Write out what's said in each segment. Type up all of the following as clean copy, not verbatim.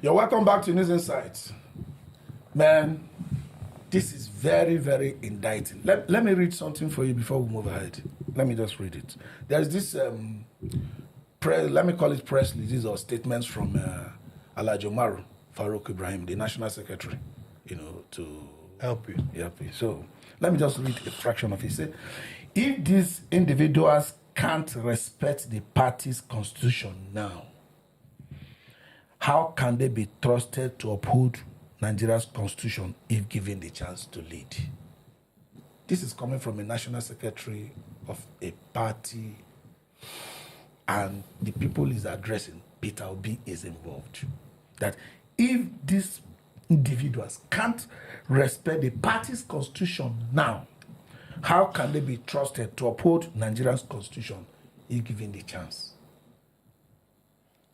You're welcome back to News Insights. Man, this is very, very indicting. Let me read something for you before we move ahead. Let me just read it. There's this, let me call it press releases or statements from Alhaji Umaru Farouk Ibrahim, the National Secretary, to LP. So let me just read a fraction of it. Say, if these individuals can't respect the party's constitution now, how can they be trusted to uphold Nigeria's constitution if given the chance to lead? This is coming from a national secretary of a party, and the people is addressing, Peter Obi is involved. That if these individuals can't respect the party's constitution now, how can they be trusted to uphold Nigeria's constitution if given the chance?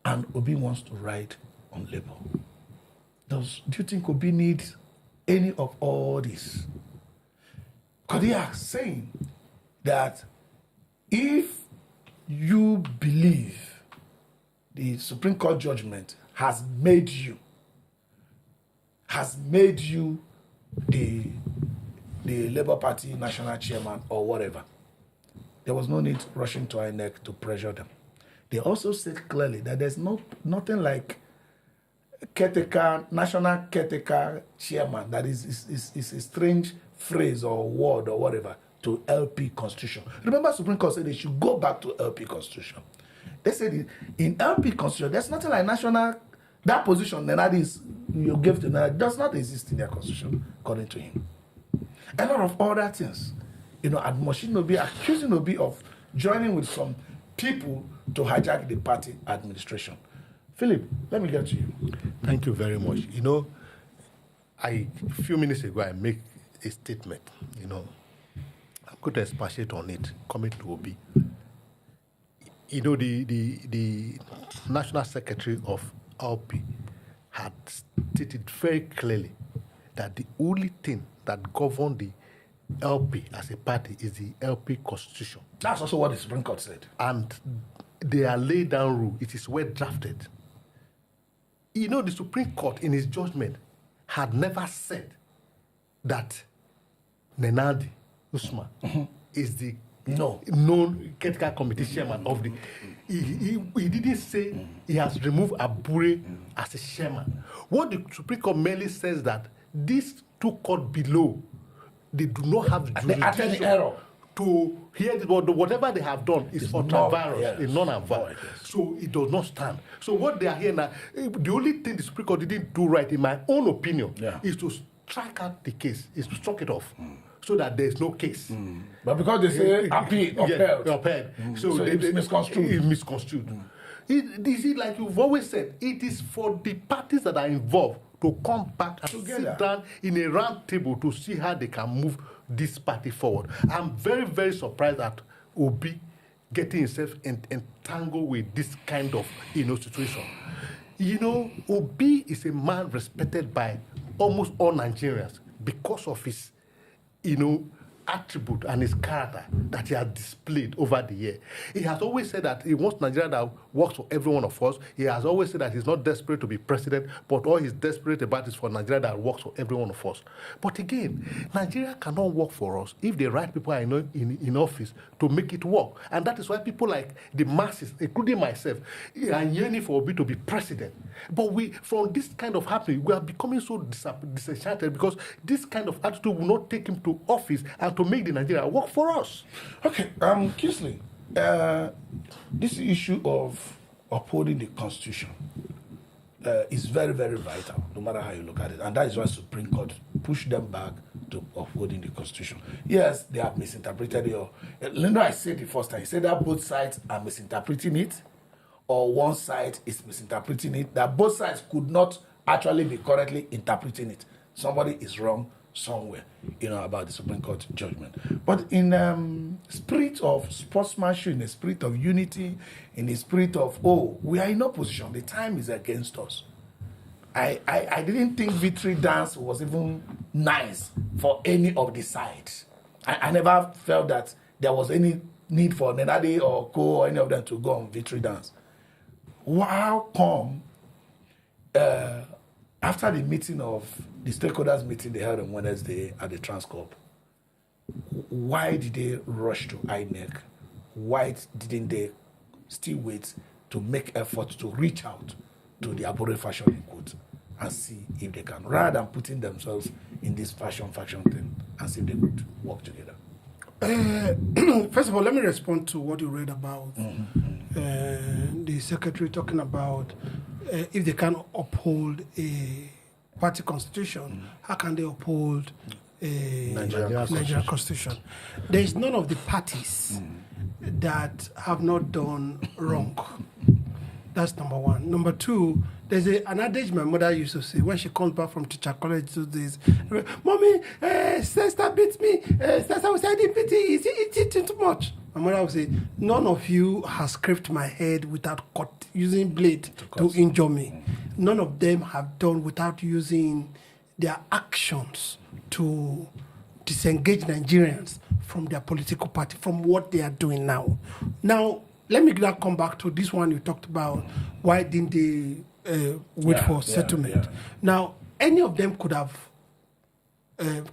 And Obi wants to ride on Labour. Do you think Obi needs any of all this? Because they are saying that if you believe the Supreme Court judgment has made you the Labour Party national chairman or whatever, there was no need rushing to INEC to pressure them. They also said clearly that there's nothing like national caretaker chairman. That is a strange phrase or word or whatever to LP constitution. Remember, Supreme Court said they should go back to LP constitution. They said in LP constitution, there's nothing like national. That position, that is, you give to them, does not exist in their constitution, according to him. A lot of other things, admonishing Obi, accusing Obi of joining with some people to hijack the party administration. Philip, let me get to you. Thank you very much. A few minutes ago, I made a statement. I could expatiate on it, coming to Obi. The National Secretary of LP had stated very clearly that the only thing that governed the LP as a party is the LP constitution. That's also what the Supreme Court said. And they are laid down rule. It is well drafted. The Supreme Court in its judgment had never said that Nenadi Usman is the known caretaker committee chairman of the. He didn't say he has removed Abure as a chairman. What the Supreme Court merely says that these two courts below, they do not have jurisdiction to hear this, but whatever they have done is ultra-virus, a non-virus. So it does not stand. So what they are here now, the only thing the Supreme Court didn't do right, in my own opinion, is to strike out the case, is to struck it off. So that there's no case. But because they say upheld. So it's misconstrued. It's misconstrued. This is like you've always said, it is for the parties that are involved to come back and sit down in a round table to see how they can move this party forward. I'm very, very surprised at Obi getting himself entangled with this kind of situation. Obi is a man respected by almost all Nigerians because of his attribute and his character that he has displayed over the year. He has always said that he wants Nigeria that works for every one of us. He has always said that he's not desperate to be president, but all he's desperate about is for Nigeria that works for every one of us. But again, Nigeria cannot work for us if the right people are in office to make it work. And that is why people like the masses, including myself, are yearning for Obi to be president. But from this kind of happening, we are becoming so disenchanted because this kind of attitude will not take him to office and to make the Nigeria work for us. Okay, Kingsley, this issue of upholding the Constitution is very, very vital, no matter how you look at it. And that is why Supreme Court pushed them back to upholding the Constitution. Yes, they have misinterpreted it. Linda, I said the first time, he said that both sides are misinterpreting it, or one side is misinterpreting it, that both sides could not actually be correctly interpreting it. Somebody is wrong somewhere, about the Supreme Court judgment. But in spirit of sportsmanship, in the spirit of unity, in the spirit of, we are in opposition, the time is against us. I didn't think victory dance was even nice for any of the sides. I never felt that there was any need for Nenadi or Co or any of them to go on victory dance. How come after the meeting of the stakeholders meeting they held on Wednesday at the Transcorp, why did they rush to INEC? Why didn't they still wait to make efforts to reach out to the abhorrent faction in quote and see if they can, rather than putting themselves in this faction thing and see if they could work together? First of all, let me respond to what you read about the secretary talking about if they can uphold a party constitution, how can they uphold a Nigerian constitution? There is none of the parties that have not done wrong. That's number one. Number two, there's an adage my mother used to say when she comes back from teacher college to this, Mommy, sister beats me. Sister will say, I didn't beat you. It's eating too much. My mother would say, none of you has scraped my head without using blade to injure me. None of them have done without using their actions to disengage Nigerians from their political party, from what they are doing now. Now, let me now come back to this one you talked about. Why didn't they wait for settlement? Now, any of them could have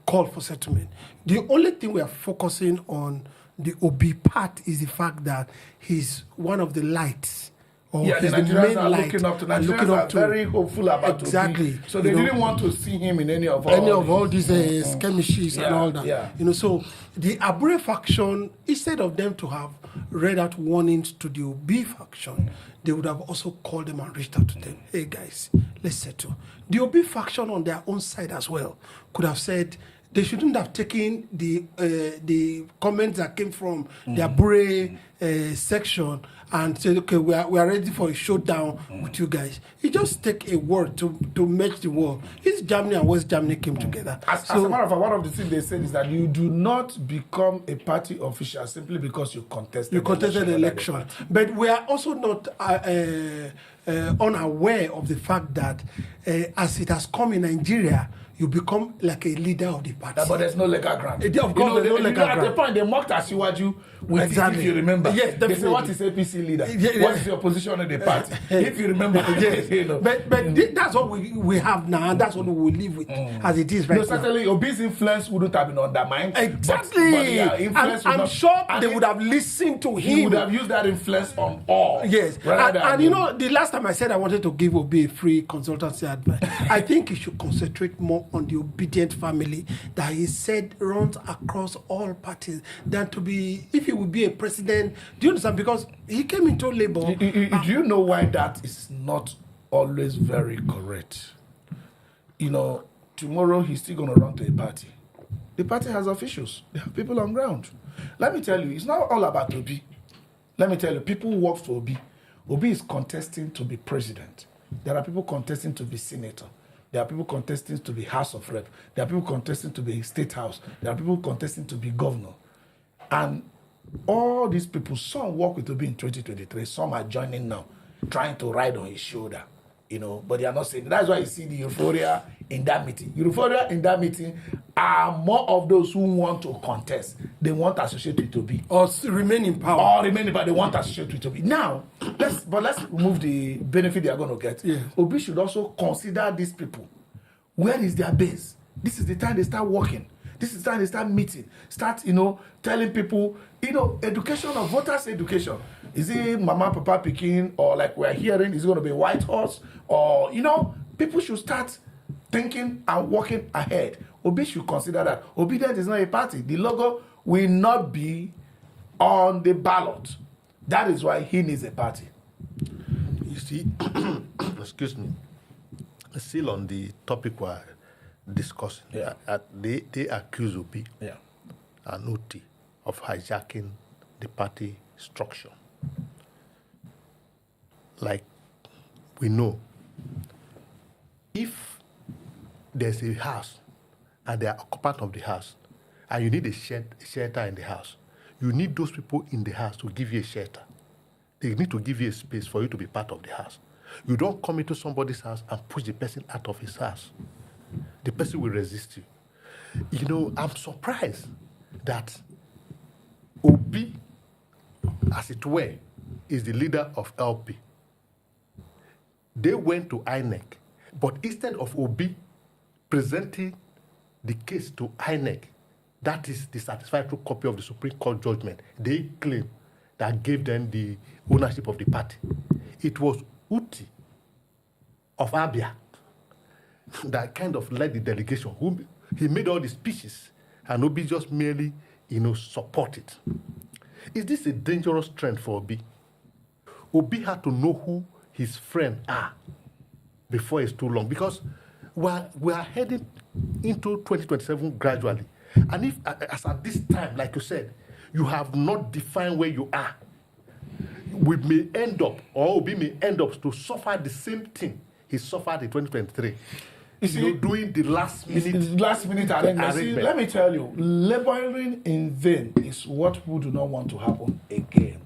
called for settlement. The only thing we are focusing on the Obi part is the fact that he's one of the lights. Yeah, the Nigerians are looking up to. Nigerians are very hopeful about exactly. Obi. So they didn't want to see him in any of all these skirmishes and all that. Yeah. So the Abure faction, instead of them to have read out warnings to the Obi faction, they would have also called them and reached out to them. Hey guys, let's settle. The Obi faction on their own side as well could have said they shouldn't have taken the comments that came from the Abure section and said, okay, we are ready for a showdown with you guys. You just take a word to match the war. East Germany and West Germany came together. As a matter of fact, one of the things they said is that you do not become a party official simply because you contested the election. But we are also not unaware of the fact that as it has come in Nigeria, you become like a leader of the party. But there's no legal ground. Of course, there's no legal ground. At the point, they mocked Asiwaju with exactly. If you remember. Yes, they say, what is APC leader? What is your position in the party? If you remember. But that's what we have now, and that's what we will live with as it is right now. Certainly, Obi's influence wouldn't have been undermined. Exactly. But I'm sure they would have listened to him. He would have used that influence on all. Yes. And you know, the last time I said I wanted to give Obi a free consultancy advice, I think he should concentrate more on the obedient family that he said runs across all parties than to be, if he would be a president. Do you understand? Because he came into labor. Do you know why that is not always very correct? You know, tomorrow he's still going to run to a party. The party has officials. They have people on ground. Let me tell you, it's not all about Obi. Let me tell you, people who work for Obi. Obi is contesting to be president. There are people contesting to be senator. There are people contesting to be House of Rep. There are people contesting to be State House. There are people contesting to be governor. And all these people, some work with Obi in 2023, some are joining now, trying to ride on his shoulder, you know, but they are not saying. That's why you see the euphoria in that meeting. Euphoria in that meeting are more of those who want to contest. They want to associate with Obi. Or remain in power. They want to associate with Obi. Now, let's remove the benefit they are going to get. Yeah. Obi should also consider these people. Where is their base? This is the time they start working. This is the time they start meeting. Start, telling people, education or voters' education. Is it Mama, Papa, Peking, or like we're hearing, is it going to be White Horse? Or, people should start thinking and working ahead. Obi should consider that. Obedience is not a party. The logo will not be on the ballot. That is why he needs a party. You see, excuse me, still on the topic we're discussing, they accuse Obi and Otti of hijacking the party structure. Like we know, if there's a house and they are occupant of the house, and you need a shelter in the house, you need those people in the house to give you a shelter. They need to give you a space for you to be part of the house. You don't come into somebody's house and push the person out of his house. The person will resist you. I'm surprised that Obi, as it were, is the leader of LP. They went to INEC But instead of Obi presenting the case to INEC, that is the satisfactory copy of the Supreme Court judgment they claim that gave them the ownership of the party. It was Otti of Abia that kind of led the delegation. He made all the speeches, and Obi just merely, support it. Is this a dangerous trend for Obi? Obi had to know who his friends are before it's too long, because we are heading into 2027 gradually. And if, as at this time, like you said, you have not defined where you are, we may end up, or Obi may end up to suffer the same thing he suffered in 2023. You see, doing the last minute arrangement. See, let me tell you, laboring in vain is what we do not want to happen again.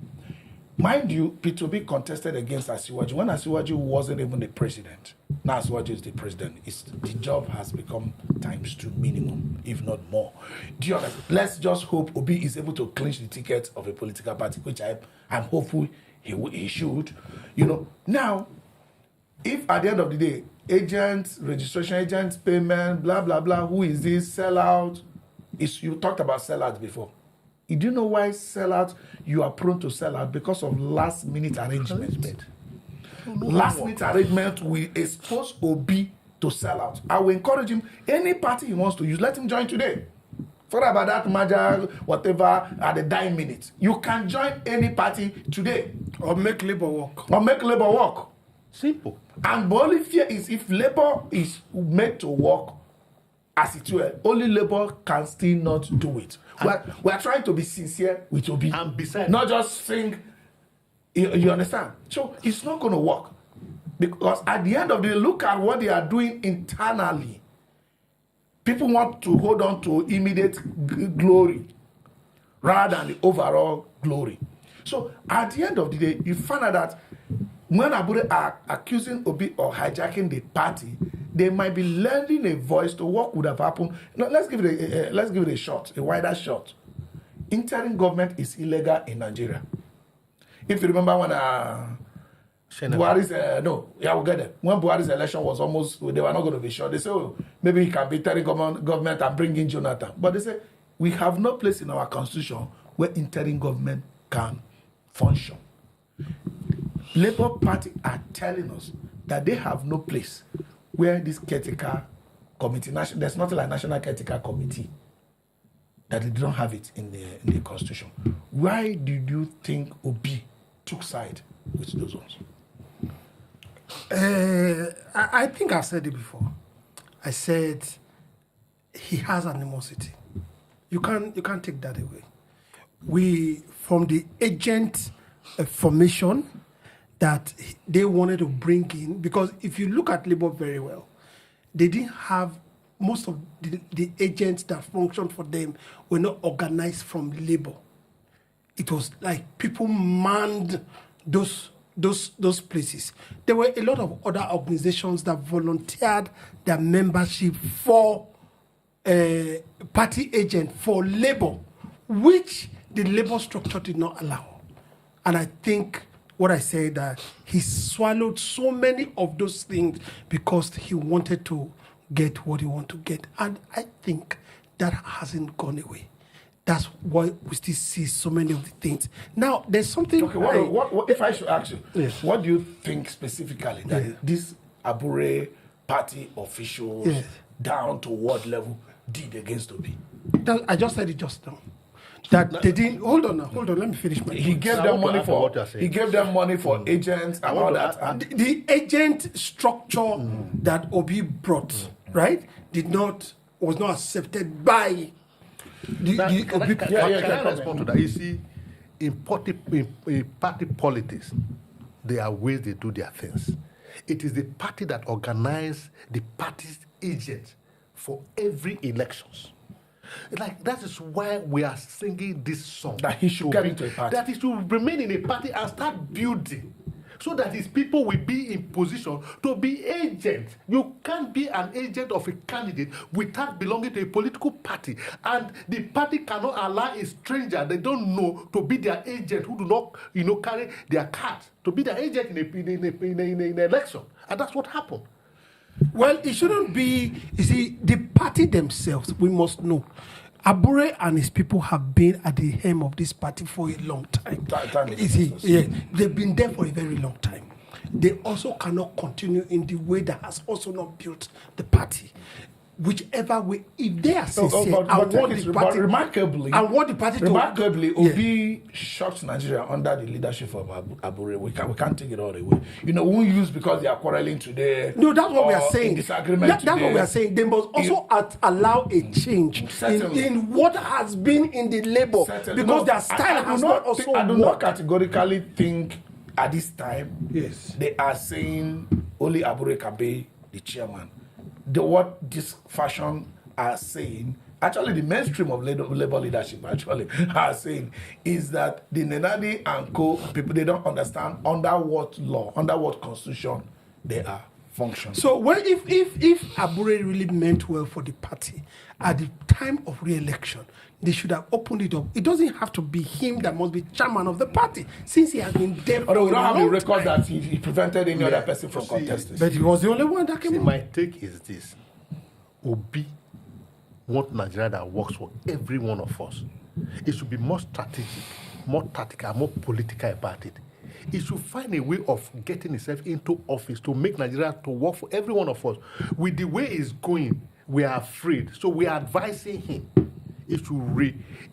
Mind you, P2B contested against Asiwaju when Asiwaju wasn't even the president. Now Asiwaju is the president. The job has become ×2 minimum, if not more. Do you understand? Let's just hope Obi is able to clinch the ticket of a political party, which I'm hopeful he should. Now, if at the end of the day, agents, registration agents, payment, blah, blah, blah, who is this, sellout? You talked about sellout before. You do know why sellout, you are prone to sellout? Because of last-minute arrangement. Last-minute arrangement will expose Obi to sellout. I will encourage him, any party he wants to use, let him join today. Forget about that merger, whatever, at the dying minute. You can join any party today. Or make Labour work. Simple. And the only fear is if Labour is made to work as it were, only Labour can still not do it. We are trying to be sincere with Obi. And besides, not just sing. You understand? So it's not going to work. Because at the end of the day, look at what they are doing internally. People want to hold on to immediate glory rather than the overall glory. So at the end of the day, you find out that when Abure are accusing Obi or hijacking the party, they might be lending a voice to what would have happened. Now, let's give it a shot, a wider shot. Interim government is illegal in Nigeria. If you remember when Buhari's we'll get there. When Buhari's election was almost, they were not going to be sure. They say, maybe he can be interim government and bring in Jonathan. But they say, we have no place in our constitution where interim government can function. Labour Party are telling us that they have no place where this caretaker committee, there's nothing like National Caretaker Committee, that they don't have it in the constitution. Why did you think Obi took side with those ones? I think I've said it before. I said he has animosity. You can't take that away. From the agent formation that they wanted to bring in, because if you look at Labour very well, they didn't have most of the agents that functioned for them were not organized from Labour. It was like people manned those places. There were a lot of other organizations that volunteered their membership for party agent for Labour, which the Labour structure did not allow. And I think what I said, that he swallowed so many of those things because he wanted to get what he wanted to get. And I think that hasn't gone away. That's why we still see so many of the things. Now, there's something... Okay, what if I should ask you, yes, what do you think specifically that this Abure party officials down to what level did against Obi? I just said it just now. That they didn't... Hold on, let me finish my... He gave them money for agents and all that. The agent structure that Obi brought, right, was not accepted by... Can I respond to that? You see, in party politics, there are ways they do their things. It is the party that organizes the party's agent for every elections. Like, that is why we are singing this song. That he should get into a party. That he should remain in a party and start building, so that his people will be in position to be agents. You can't be an agent of a candidate without belonging to a political party. And the party cannot allow a stranger they don't know to be their agent, who do not, carry their card, to be their agent in an election. And that's what happened. Well, it shouldn't be. You see, the party themselves, we must know. Abure and his people have been at the helm of this party for a long time. You see, yeah, they've been there for a very long time. They also cannot continue in the way that has also not built the party. Whichever way, if they are sincere, remarkably, Obi shocked Nigeria under the leadership of Abure. We can't take it all away. We won't use because they are quarreling today. No, that's what we are saying. Disagreement that's what we are saying. They must also allow a change in what has been in the labor because their style has not also. I do not categorically think at this time. Yes, they are saying only Abure can be the chairman. What this faction are saying, actually the mainstream of labor leadership actually are saying is that the Nenadi and co people, they don't understand under what law, under what constitution they are functioning. So if Abure really meant well for the party at the time of re-election, they should have opened it up. It doesn't have to be him that must be chairman of the party, since he has been there for a long time. We don't have a record that he prevented any other person from contesting. But he was the only one that came. My take is this: Obi want Nigeria that works for every one of us. It should be more strategic, more tactical, more political about it. It should find a way of getting itself into office to make Nigeria to work for every one of us. With the way it's going, we are afraid. So we are advising him. It should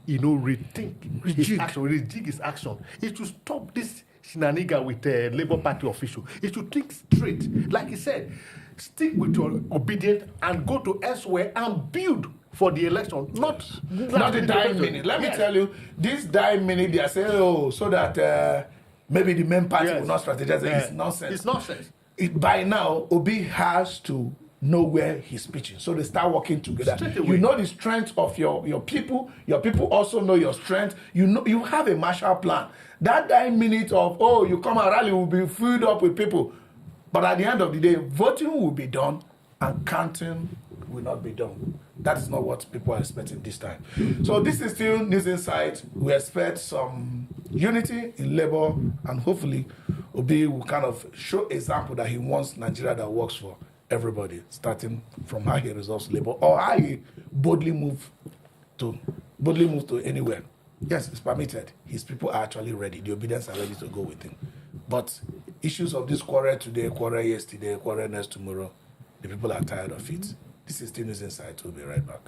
rethink his action, rejig his action. It should stop this shenanigan with a Labour Party official. It should think straight. Like he said, stick with your obedience and go to elsewhere and build for the election. Not the dying minute. Let me tell you, this dying minute, they are saying, so that maybe the main party will not strategize. It's nonsense. It's nonsense. By now, Obi has to know where he's pitching. So they start working together. You know the strength of your people. Your people also know your strength. You have a Marshall plan. That 9 minutes of, you come and rally will be filled up with people. But at the end of the day, voting will be done and counting will not be done. That is not what people are expecting this time. So this is still News Insight. We expect some unity in labor, and hopefully Obi will kind of show example that he wants Nigeria that works for everybody, starting from how he resolves labor or how he boldly move to anywhere. Yes, it's permitted. His people are actually ready. The obedience are ready to go with him. But issues of this quarrel today, quarrel yesterday, quarrel next tomorrow, the people are tired of it. This is still News Insight. We'll be right back.